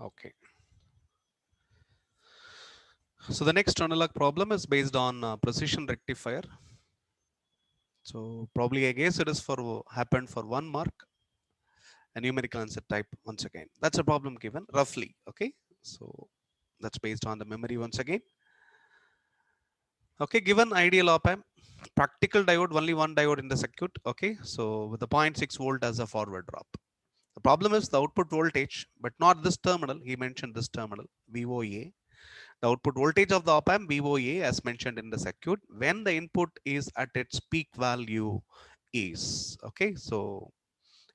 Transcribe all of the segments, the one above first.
Okay. So the next analog problem is based on precision rectifier. So probably I guess it is for happened for 1 mark, a numerical answer type once again. That's a problem given roughly. Okay. So that's based on the memory once again. Okay, given ideal op amp, practical diode, only one diode in the circuit. Okay, so with the zero 0.6 volt as a forward drop. The problem is the output voltage, but not this terminal. He mentioned this terminal, VOA. The output voltage of the op amp, VOA, as mentioned in the circuit, when the input is at its peak value is. Okay, so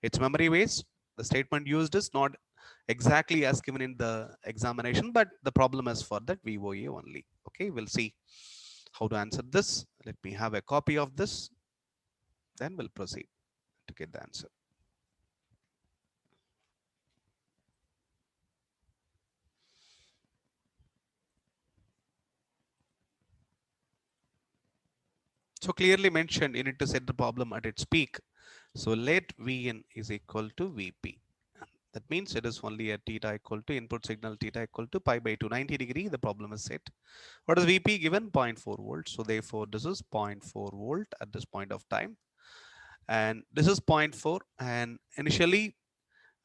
it's memory based. The statement used is not exactly as given in the examination, but the problem is for that VOA only. Okay, we'll see how to answer this. Let me have a copy of this, then we'll proceed to get the answer. So clearly mentioned, you need to set the problem at its peak. So let Vn is equal to Vp. That means it is only a theta equal to input signal theta equal to pi by 2, 90 degree. The problem is set. What is Vp given? 0.4 volts. So therefore this is 0.4 volt at this point of time. And this is 0.4. And initially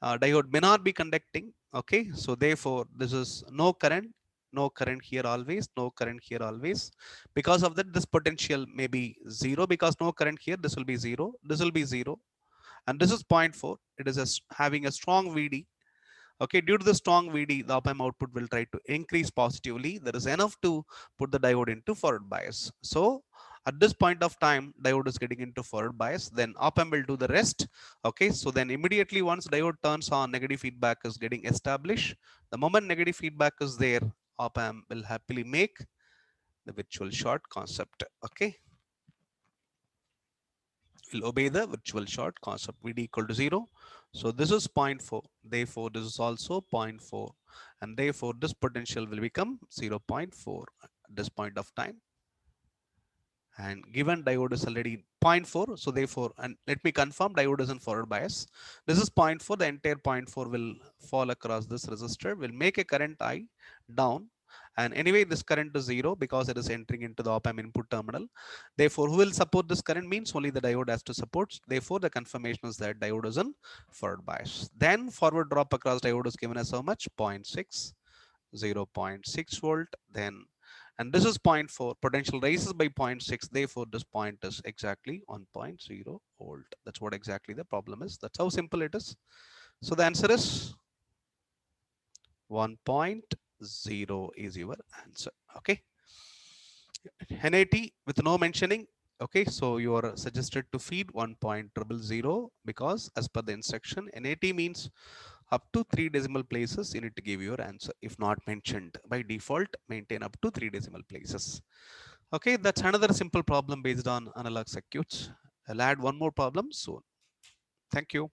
diode may not be conducting. Okay. So therefore this is no current. No current here always, no current here always. Because of that, this potential may be 0 because no current here. This will be 0. This will be 0. And this is 0.4. It is having a strong VD. Okay, due to the strong VD, the op amp output will try to increase positively. There is enough to put the diode into forward bias. So at this point of time, diode is getting into forward bias. Then op amp will do the rest. Okay, so then immediately once diode turns on, negative feedback is getting established. The moment negative feedback is there, op amp will happily make the virtual short concept. Okay, will obey the virtual short concept, VD equal to 0. So this is 0.4. Therefore, this is also 0.4. And therefore, this potential will become 0.4 at this point of time. And given diode is already 0.4. So therefore, and let me confirm diode is in forward bias. This is zero point 0.4. The entire 0.4 will fall across this resistor, will make a current I down. And anyway, this current is 0 because it is entering into the op amp input terminal. Therefore, who will support this current means only the diode has to support. Therefore, the confirmation is that diode is in forward bias. Then forward drop across diode is given as how much? 0.6, 0.6 volt. Then, and this is zero point 0.4. Potential rises by 0.6. Therefore, this point is exactly 1.0 volt. That's what exactly the problem is. That's how simple it is. So the answer is 1.0 is your answer. Okay. NAT with no mentioning. Okay, so you are suggested to feed 1.000 because as per the instruction, NAT means up to 3 decimal places you need to give your answer. If not mentioned by default, maintain up to 3 decimal places. Okay, that's another simple problem based on analog circuits. I'll add one more problem soon. Thank you.